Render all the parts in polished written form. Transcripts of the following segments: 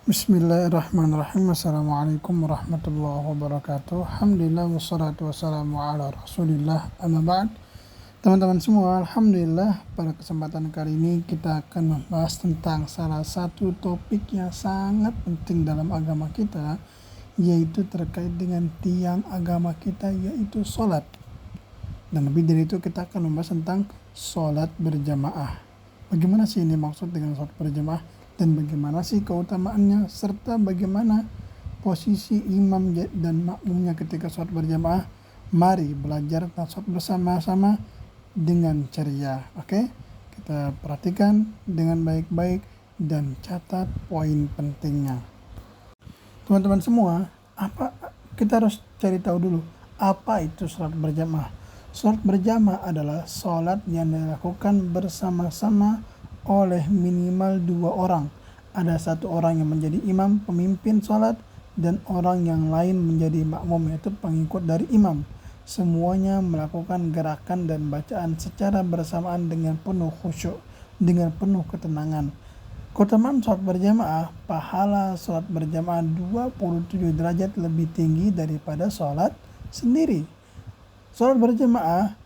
Bismillahirrahmanirrahim. Assalamualaikum warahmatullahi wabarakatuh. Alhamdulillah wassalatu wassalamu ala rasulillah, amma ba'd. Teman-teman semua, alhamdulillah pada kesempatan kali ini kita akan membahas tentang salah satu topik yang sangat penting dalam agama kita, yaitu terkait dengan tiang agama kita, yaitu sholat. Dan lebih dari itu kita akan membahas tentang sholat berjamaah. Bagaimana sih ini maksud dengan sholat berjamaah? Dan bagaimana sih keutamaannya, serta bagaimana posisi imam dan makmumnya ketika sholat berjamaah. Mari belajar tentang sholat bersama-sama dengan ceria. Oke? Kita perhatikan dengan baik-baik dan catat poin pentingnya. Teman-teman semua, kita harus cari tahu dulu apa itu sholat berjamaah. Sholat berjamaah adalah sholat yang dilakukan bersama-sama oleh minimal 2 orang. Ada 1 orang yang menjadi imam, pemimpin sholat, dan orang yang lain menjadi makmum, yaitu pengikut dari imam. Semuanya melakukan gerakan dan bacaan secara bersamaan dengan penuh khusyuk, dengan penuh ketenangan. Keutamaan sholat berjamaah, pahala sholat berjamaah 27 derajat lebih tinggi daripada sholat sendiri. Sholat berjamaah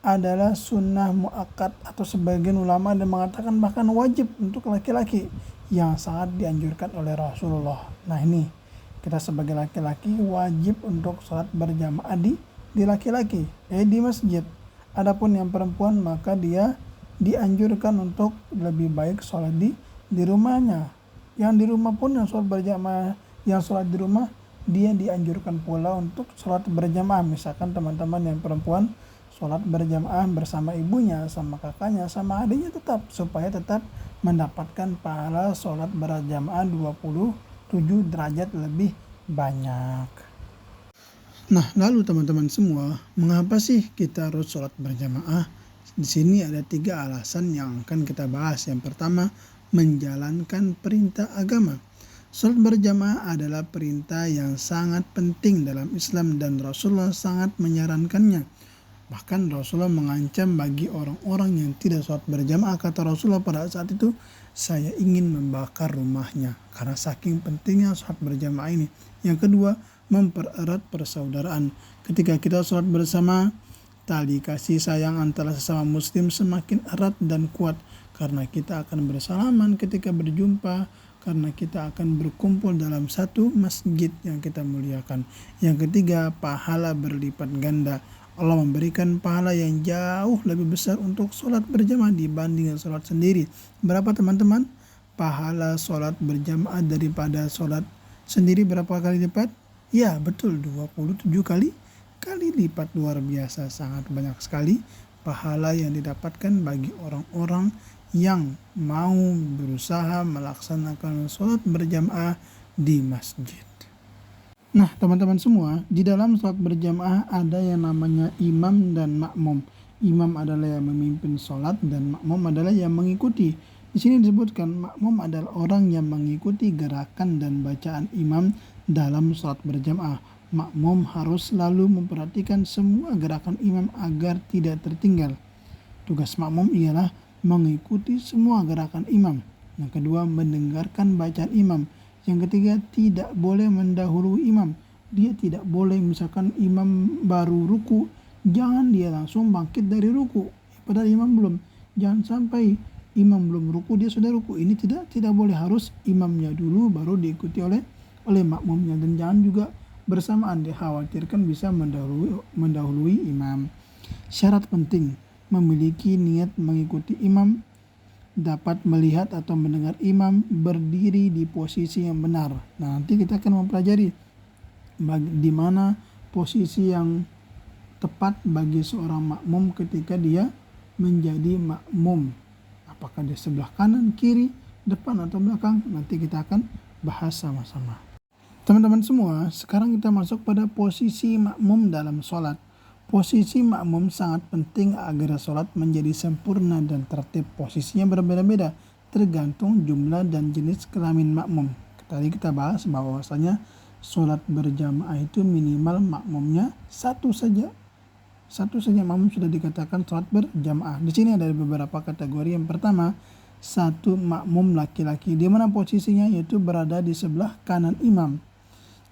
adalah sunnah muakkad atau sebagian ulama yang mengatakan bahkan wajib untuk laki-laki yang sangat dianjurkan oleh Rasulullah. Nah ini, kita sebagai laki-laki wajib untuk sholat berjamaah di laki-laki, di masjid. Adapun yang perempuan maka dia dianjurkan untuk lebih baik sholat di rumahnya. Yang di rumah pun yang sholat berjamaah, yang sholat di rumah, dia dianjurkan pula untuk sholat berjamaah. Misalkan teman-teman yang perempuan sholat berjamaah bersama ibunya, sama kakaknya, sama adiknya, supaya tetap mendapatkan pahala sholat berjamaah 27 derajat lebih banyak. Nah, lalu teman-teman semua, mengapa sih kita harus sholat berjamaah? Di sini ada 3 alasan yang akan kita bahas. Yang pertama, menjalankan perintah agama. Sholat berjamaah adalah perintah yang sangat penting dalam Islam dan Rasulullah sangat menyarankannya. Bahkan Rasulullah mengancam bagi orang-orang yang tidak sholat berjamaah. Kata Rasulullah pada saat itu, saya ingin membakar rumahnya, karena saking pentingnya sholat berjamaah ini. Yang kedua, mempererat persaudaraan. Ketika kita sholat bersama, tali kasih sayang antara sesama muslim semakin erat dan kuat, karena kita akan bersalaman ketika berjumpa, karena kita akan berkumpul dalam satu masjid yang kita muliakan. Yang ketiga, pahala berlipat ganda. Allah memberikan pahala yang jauh lebih besar untuk sholat berjamaah dibandingkan sholat sendiri. Berapa teman-teman? Pahala sholat berjamaah daripada sholat sendiri berapa kali lipat? Ya betul, 27 kali lipat. Luar biasa, sangat banyak sekali pahala yang didapatkan bagi orang-orang yang mau berusaha melaksanakan sholat berjamaah di masjid. Nah teman-teman semua, di dalam sholat berjamaah ada yang namanya imam dan makmum. Imam adalah yang memimpin sholat dan makmum adalah yang mengikuti. Di sini disebutkan makmum adalah orang yang mengikuti gerakan dan bacaan imam dalam sholat berjamaah. Makmum harus selalu memperhatikan semua gerakan imam agar tidak tertinggal. Tugas makmum ialah mengikuti semua gerakan imam. Yang kedua, mendengarkan bacaan imam. Yang ketiga, tidak boleh mendahului imam. Dia tidak boleh, misalkan imam baru ruku, jangan dia langsung bangkit dari ruku, padahal imam belum. Jangan sampai imam belum ruku dia sudah ruku. Ini tidak boleh, harus imamnya dulu baru diikuti oleh makmumnya. Dan jangan juga bersamaan, dikhawatirkan bisa mendahului imam. Syarat penting, memiliki niat mengikuti imam, dapat melihat atau mendengar imam berdiri di posisi yang benar. Nah, nanti kita akan mempelajari di mana posisi yang tepat bagi seorang makmum ketika dia menjadi makmum. Apakah di sebelah kanan, kiri, depan atau belakang? Nanti kita akan bahas sama-sama. Teman-teman semua, sekarang kita masuk pada posisi makmum dalam sholat. Posisi makmum sangat penting agar sholat menjadi sempurna dan tertib. Posisinya berbeda-beda tergantung jumlah dan jenis kelamin makmum. Tadi kita bahas bahwasanya sholat berjamaah itu minimal makmumnya satu saja. Satu saja makmum sudah dikatakan sholat berjamaah. Di sini ada beberapa kategori. Yang pertama, satu makmum laki-laki, di mana posisinya yaitu berada di sebelah kanan imam.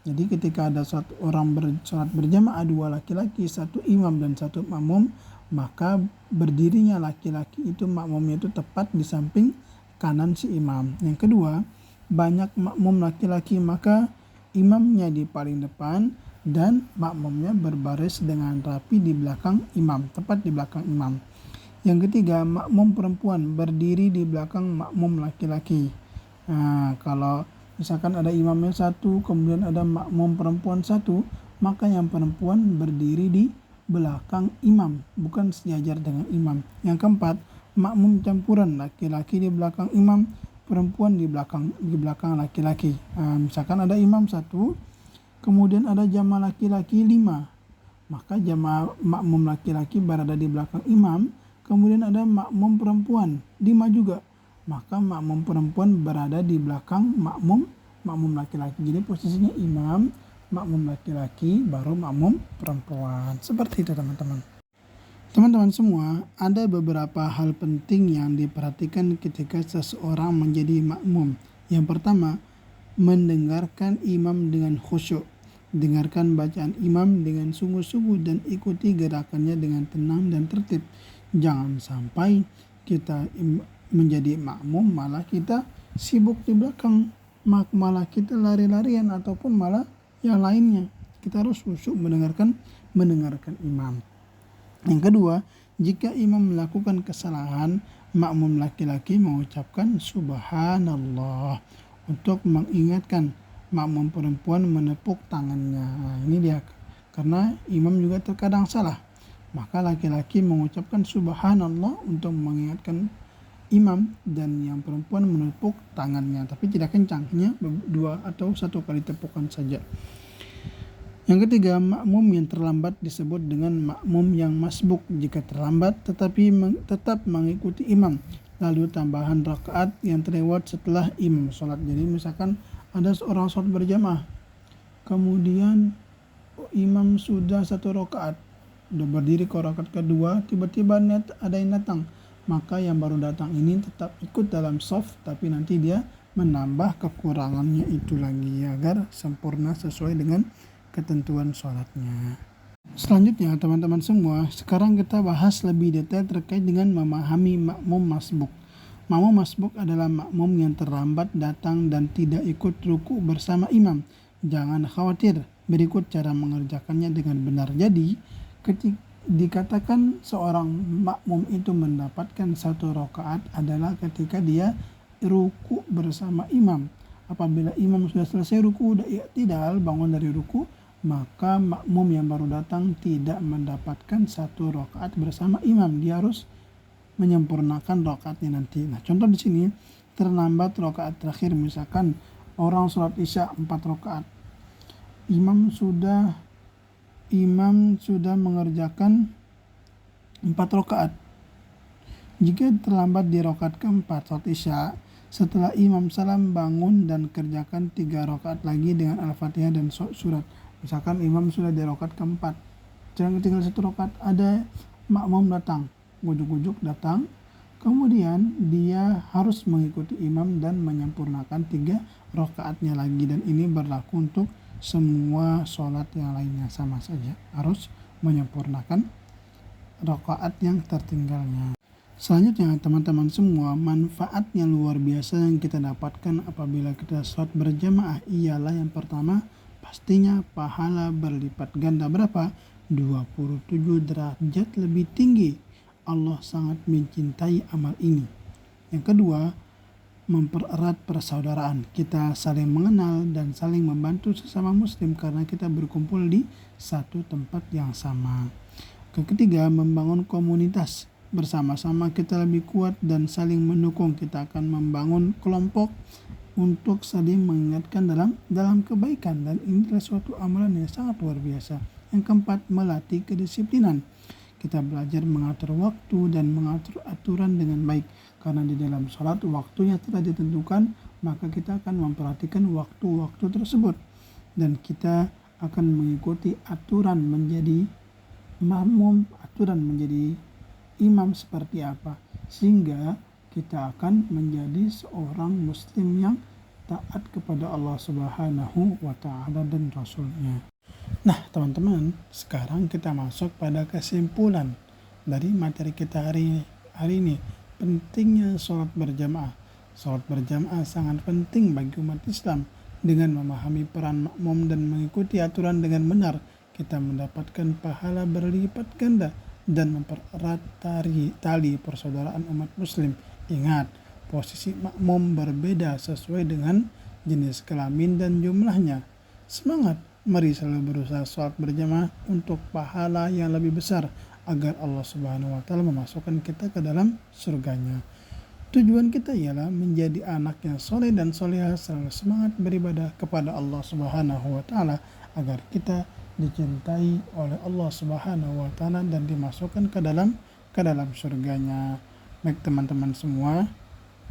Jadi ketika ada satu orang sholat berjamaah, dua laki-laki, satu imam dan satu makmum, maka berdirinya laki-laki itu, makmumnya itu tepat di samping kanan si imam. Yang kedua, banyak makmum laki-laki, maka imamnya di paling depan dan makmumnya berbaris dengan rapi di belakang imam, tepat di belakang imam. Yang ketiga, makmum perempuan berdiri di belakang makmum laki-laki. Nah, kalau misalkan ada imamnya satu, kemudian ada makmum perempuan satu, maka yang perempuan berdiri di belakang imam, bukan sejajar dengan imam. Yang keempat, makmum campuran, laki-laki di belakang imam, perempuan di belakang laki-laki. Nah, misalkan ada imam satu, kemudian ada jamaah laki-laki 5, maka jamaah makmum laki-laki berada di belakang imam, kemudian ada makmum perempuan 5 juga, maka makmum perempuan berada di belakang makmum laki-laki. Jadi posisinya imam, makmum laki-laki, baru makmum perempuan. Seperti itu teman-teman. Teman-teman semua, ada beberapa hal penting yang diperhatikan ketika seseorang menjadi makmum. Yang pertama, mendengarkan imam dengan khusyuk. Dengarkan bacaan imam dengan sungguh-sungguh dan ikuti gerakannya dengan tenang dan tertib. Jangan sampai kita menjadi makmum malah kita sibuk di belakang, malah kita lari-larian ataupun malah yang lainnya. Kita harus khusyuk mendengarkan imam. Yang kedua, jika imam melakukan kesalahan, makmum laki-laki mengucapkan subhanallah untuk mengingatkan makmum perempuan menepuk tangannya. Nah, ini dia, karena imam juga terkadang salah, maka laki-laki mengucapkan subhanallah untuk mengingatkan imam, dan yang perempuan menepuk tangannya, tapi tidak kencang, hanya 2 atau 1 kali tepukan saja. Yang ketiga, makmum yang terlambat disebut dengan makmum yang masbuk jika terlambat tetapi tetap mengikuti imam. Lalu tambahan rakaat yang terlewat setelah imam sholat. Jadi misalkan ada seorang sholat berjamaah, kemudian imam sudah 1 rakaat, udah berdiri ke rakaat kedua, tiba-tiba ada yang datang, maka yang baru datang ini tetap ikut dalam shaf, tapi nanti dia menambah kekurangannya itu lagi agar sempurna sesuai dengan ketentuan sholatnya. Selanjutnya teman-teman semua, sekarang kita bahas lebih detail terkait dengan memahami makmum masbuk. Makmum masbuk adalah makmum yang terlambat datang dan tidak ikut ruku bersama imam. Jangan khawatir, berikut cara mengerjakannya dengan benar. Jadi, ketika dikatakan seorang makmum itu mendapatkan 1 rakaat adalah ketika dia ruku bersama imam. Apabila imam sudah selesai ruku, udah i'tidal, bangun dari ruku, maka makmum yang baru datang tidak mendapatkan 1 rakaat bersama imam. Dia harus menyempurnakan rakaatnya nanti. Nah, contoh di sini terlambat rakaat terakhir, misalkan orang sholat isya 4 rakaat. Imam sudah mengerjakan 4 rakaat. Jika terlambat di rakaat keempat sholat isya, setelah imam salam bangun dan kerjakan 3 rakaat lagi dengan Al-Fatihah dan surat. Misalkan imam sudah di rakaat keempat, tinggal 1 rakaat, ada makmum datang, ujuk-ujuk datang, kemudian dia harus mengikuti imam dan menyempurnakan 3 rakaatnya lagi, dan ini berlaku untuk semua sholat yang lainnya, sama saja harus menyempurnakan rakaat yang tertinggalnya. Selanjutnya teman-teman semua, manfaat yang luar biasa yang kita dapatkan apabila kita sholat berjamaah ialah yang pertama, pastinya pahala berlipat ganda. Berapa? 27 derajat lebih tinggi. Allah sangat mencintai amal ini. Yang kedua, mempererat persaudaraan. Kita saling mengenal dan saling membantu sesama muslim karena kita berkumpul di satu tempat yang sama. Ketiga, membangun komunitas. Bersama-sama kita lebih kuat dan saling mendukung. Kita akan membangun kelompok untuk saling mengingatkan dalam kebaikan, dan ini adalah suatu amalan yang sangat luar biasa. Yang keempat, melatih kedisiplinan. Kita belajar mengatur waktu dan mengatur aturan dengan baik. Karena di dalam sholat waktunya telah ditentukan, maka kita akan memperhatikan waktu-waktu tersebut. Dan kita akan mengikuti aturan menjadi makmum, aturan menjadi imam seperti apa. Sehingga kita akan menjadi seorang muslim yang taat kepada Allah Subhanahu wa Ta'ala dan Rasul-Nya. Nah, teman-teman, sekarang kita masuk pada kesimpulan dari materi kita hari ini. Pentingnya sholat berjamaah. Sholat berjamaah sangat penting bagi umat Islam. Dengan memahami peran makmum dan mengikuti aturan dengan benar, kita mendapatkan pahala berlipat ganda dan mempererat tali persaudaraan umat muslim. Ingat, posisi makmum berbeda sesuai dengan jenis kelamin dan jumlahnya. Semangat, mari selalu berusaha sholat berjamaah untuk pahala yang lebih besar agar Allah Subhanahu wa Ta'ala memasukkan kita ke dalam surganya. Tujuan kita ialah menjadi anak yang soleh dan solehah, selalu semangat beribadah kepada Allah Subhanahu wa Ta'ala agar kita dicintai oleh Allah Subhanahu wa Ta'ala dan dimasukkan ke dalam surganya. Baik teman-teman semua,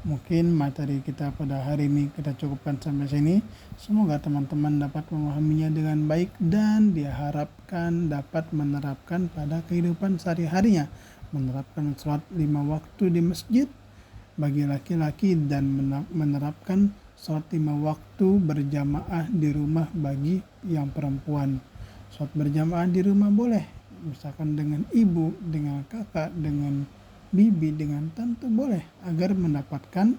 mungkin materi kita pada hari ini kita cukupkan sampai sini. Semoga teman-teman dapat memahaminya dengan baik dan diharapkan dapat menerapkan pada kehidupan sehari-harinya. Menerapkan sholat 5 waktu di masjid bagi laki-laki dan menerapkan sholat 5 waktu berjamaah di rumah bagi yang perempuan. Sholat berjamaah di rumah boleh, misalkan dengan ibu, dengan kakak, dengan bibi, dengan tante boleh, agar mendapatkan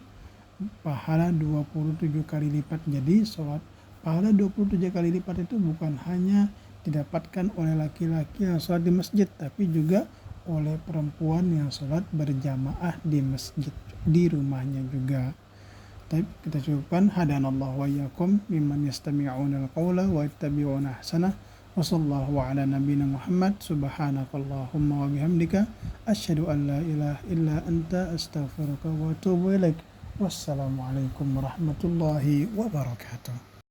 pahala 27 kali lipat. Jadi sholat pahala 27 kali lipat itu bukan hanya didapatkan oleh laki-laki yang sholat di masjid, tapi juga oleh perempuan yang sholat berjamaah di masjid, di rumahnya juga. Tapi kita cukupkan. Hadanallahu wa iyyakum mimman yastami'una al-qawla wa yattabi'una ahsanah. Wassallallahu ala nabiyina Muhammad. Subhanakallahumma wa bihamdika asyhadu an la ilaha illa anta astaghfiruka wa atubu ilaik. Wassalamualaikum warahmatullahi wabarakatuh.